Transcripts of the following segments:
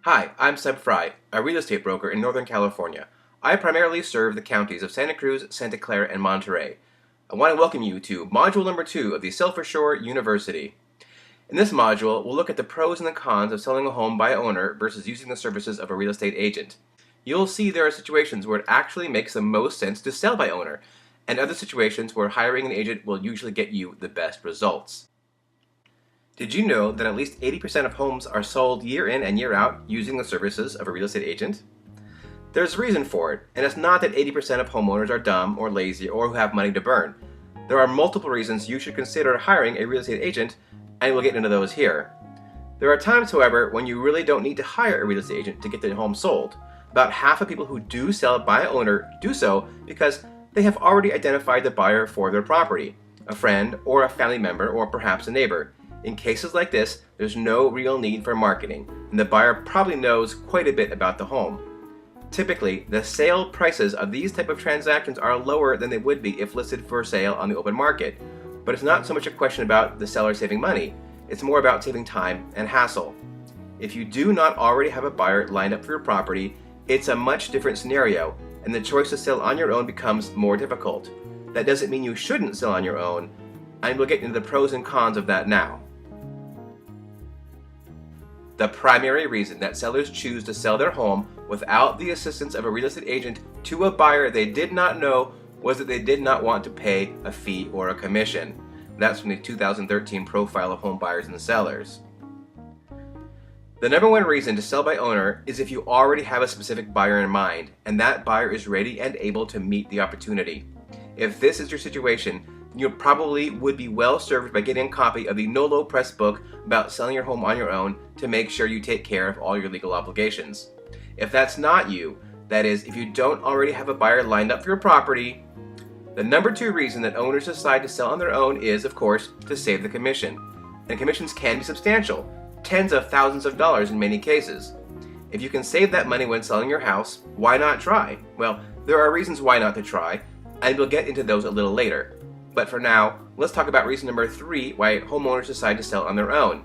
Hi, I'm Seb Fry, a real estate broker in Northern California. I primarily serve the counties of Santa Cruz, Santa Clara, and Monterey. I want to welcome you to Module Number 2 of the SellForSure University. In this module, we'll look at the pros and the cons of selling a home by owner versus using the services of a real estate agent. You'll see there are situations where it actually makes the most sense to sell by owner, and other situations where hiring an agent will usually get you the best results. Did you know that at least 80% of homes are sold year in and year out using the services of a real estate agent? There's a reason for it, and it's not that 80% of homeowners are dumb or lazy or who have money to burn. There are multiple reasons you should consider hiring a real estate agent, and we'll get into those here. There are times, however, when you really don't need to hire a real estate agent to get the home sold. About half of people who do sell by owner do so because they have already identified the buyer for their property, a friend or a family member or perhaps a neighbor. In cases like this, there's no real need for marketing, and the buyer probably knows quite a bit about the home. Typically, the sale prices of these type of transactions are lower than they would be if listed for sale on the open market. But it's not so much a question about the seller saving money, it's more about saving time and hassle. If you do not already have a buyer lined up for your property, it's a much different scenario, and the choice to sell on your own becomes more difficult. That doesn't mean you shouldn't sell on your own, and we'll get into the pros and cons of that now. The primary reason that sellers choose to sell their home without the assistance of a real estate agent to a buyer they did not know was that they did not want to pay a fee or a commission. That's from the 2013 Profile of Home Buyers and Sellers. The number one reason to sell by owner is if you already have a specific buyer in mind and that buyer is ready and able to meet the opportunity. If this is your situation, you probably would be well served by getting a copy of the No Low Press book about selling your home on your own to make sure you take care of all your legal obligations. If that's not you, that is, if you don't already have a buyer lined up for your property, the number two reason that owners decide to sell on their own is, of course, to save the commission. And commissions can be substantial, tens of thousands of dollars in many cases. If you can save that money when selling your house, why not try? Well, there are reasons why not to try, and we'll get into those a little later. But for now, let's talk about reason number 3 why homeowners decide to sell on their own.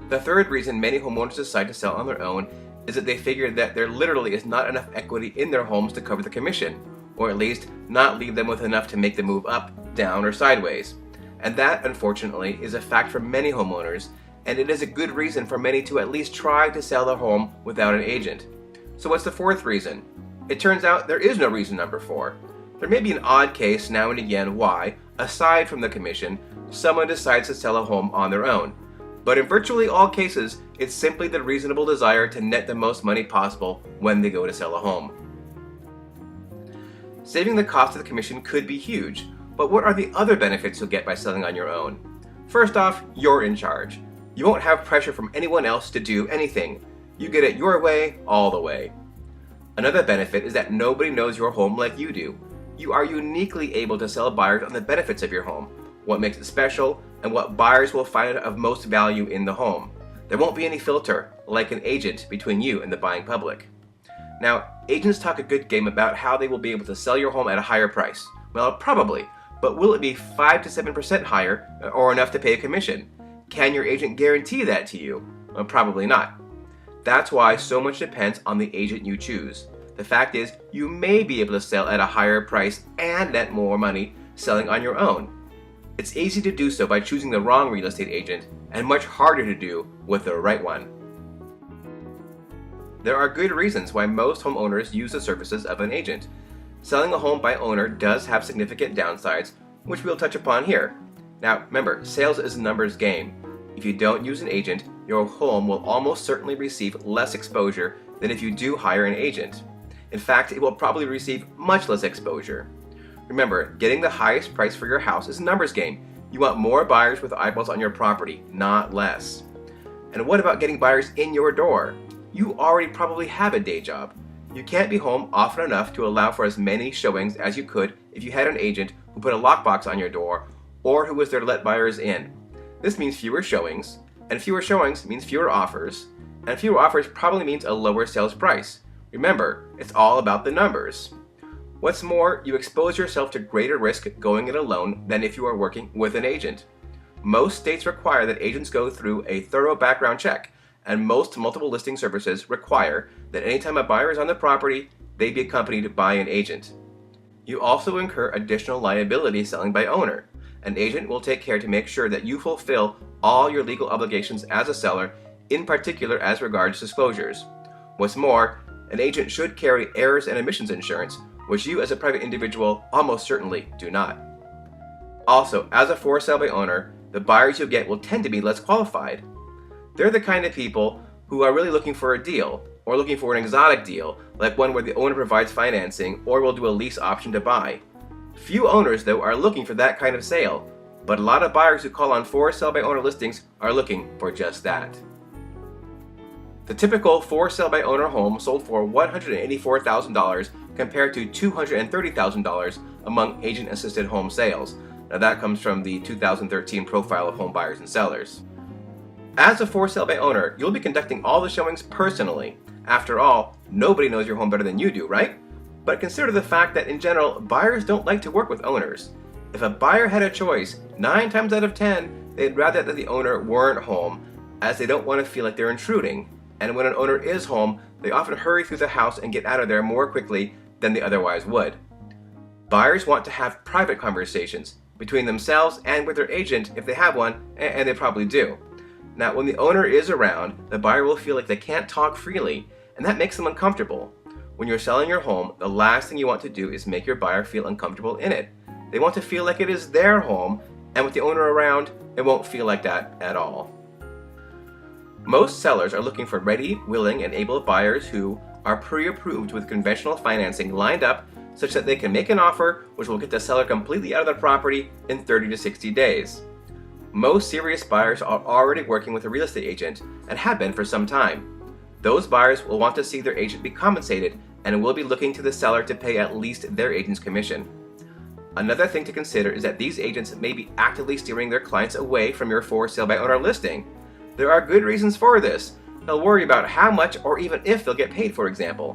The third reason many homeowners decide to sell on their own is that they figure that there literally is not enough equity in their homes to cover the commission, or at least not leave them with enough to make the move up, down, or sideways. And that, unfortunately, is a fact for many homeowners, and it is a good reason for many to at least try to sell their home without an agent. So what's the fourth reason? It turns out there is no reason number 4. There may be an odd case now and again why, aside from the commission, someone decides to sell a home on their own. But in virtually all cases, it's simply the reasonable desire to net the most money possible when they go to sell a home. Saving the cost of the commission could be huge, but what are the other benefits you'll get by selling on your own? First off, you're in charge. You won't have pressure from anyone else to do anything. You get it your way, all the way. Another benefit is that nobody knows your home like you do. You are uniquely able to sell buyers on the benefits of your home, what makes it special, and what buyers will find of most value in the home. There won't be any filter, like an agent, between you and the buying public. Now, agents talk a good game about how they will be able to sell your home at a higher price. Well, probably, but will it be 5 to 7% higher or enough to pay a commission? Can your agent guarantee that to you? Well, probably not. That's why so much depends on the agent you choose. The fact is, you may be able to sell at a higher price and net more money selling on your own. It's easy to do so by choosing the wrong real estate agent, and much harder to do with the right one. There are good reasons why most homeowners use the services of an agent. Selling a home by owner does have significant downsides, which we'll touch upon here. Now, remember, sales is a numbers game. If you don't use an agent, your home will almost certainly receive less exposure than if you do hire an agent. In fact, it will probably receive much less exposure. Remember, getting the highest price for your house is a numbers game. You want more buyers with eyeballs on your property, not less. And what about getting buyers in your door? You already probably have a day job. You can't be home often enough to allow for as many showings as you could if you had an agent who put a lockbox on your door or who was there to let buyers in. This means fewer showings, and fewer showings means fewer offers, and fewer offers probably means a lower sales price. Remember, it's all about the numbers. What's more, you expose yourself to greater risk going it alone than if you are working with an agent. Most states require that agents go through a thorough background check, and most multiple listing services require that anytime a buyer is on the property, they be accompanied by an agent. You also incur additional liability selling by owner. An agent will take care to make sure that you fulfill all your legal obligations as a seller, in particular as regards disclosures. What's more, an agent should carry errors and omissions insurance, which you as a private individual almost certainly do not. Also, as a for sale by owner, the buyers you'll get will tend to be less qualified. They're the kind of people who are really looking for a deal, or looking for an exotic deal, like one where the owner provides financing or will do a lease option to buy. Few owners, though, are looking for that kind of sale, but a lot of buyers who call on for sale by owner listings are looking for just that. The typical for sale by owner home sold for $184,000 compared to $230,000 among agent-assisted home sales. Now that comes from the 2013 Profile of Home Buyers and Sellers. As a for sale by owner, you'll be conducting all the showings personally. After all, nobody knows your home better than you do, right? But consider the fact that in general, buyers don't like to work with owners. If a buyer had a choice, 9 times out of 10, they'd rather that the owner weren't home, as they don't want to feel like they're intruding. And when an owner is home, they often hurry through the house and get out of there more quickly than they otherwise would. Buyers want to have private conversations between themselves and with their agent if they have one, and they probably do. Now, when the owner is around, the buyer will feel like they can't talk freely, and that makes them uncomfortable. When you're selling your home, the last thing you want to do is make your buyer feel uncomfortable in it. They want to feel like it is their home, and with the owner around, it won't feel like that at all. Most sellers are looking for ready, willing, and able buyers who are pre-approved with conventional financing lined up such that they can make an offer which will get the seller completely out of the property in 30 to 60 days. Most serious buyers are already working with a real estate agent and have been for some time. Those buyers will want to see their agent be compensated and will be looking to the seller to pay at least their agent's commission. Another thing to consider is that these agents may be actively steering their clients away from your for sale by owner listing. There are good reasons for this. They'll worry about how much or even if they'll get paid, for example.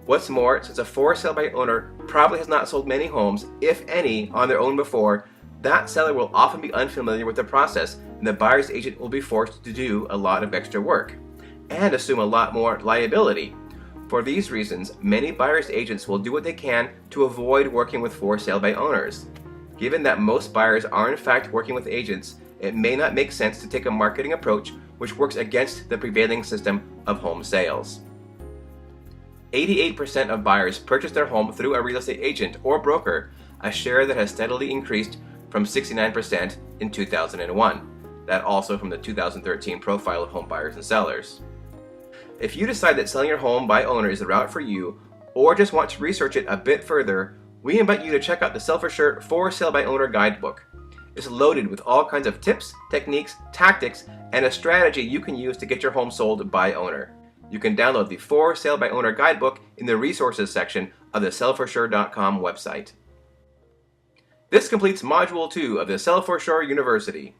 What's more, since a for sale by owner probably has not sold many homes, if any, on their own before, that seller will often be unfamiliar with the process, and the buyer's agent will be forced to do a lot of extra work and assume a lot more liability. For these reasons, many buyers' agents will do what they can to avoid working with for sale by owners. Given that most buyers are in fact working with agents, it may not make sense to take a marketing approach which works against the prevailing system of home sales. 88% of buyers purchase their home through a real estate agent or broker, a share that has steadily increased from 69% in 2001. That also from the 2013 Profile of Home Buyers and Sellers. If you decide that selling your home by owner is the route for you, or just want to research it a bit further, we invite you to check out the SellForSure For Sale by Owner Guidebook. It's loaded with all kinds of tips, techniques, tactics, and a strategy you can use to get your home sold by owner. You can download the For Sale by Owner Guidebook in the resources section of the SellForSure.com website. This completes Module 2 of the SellForSure University.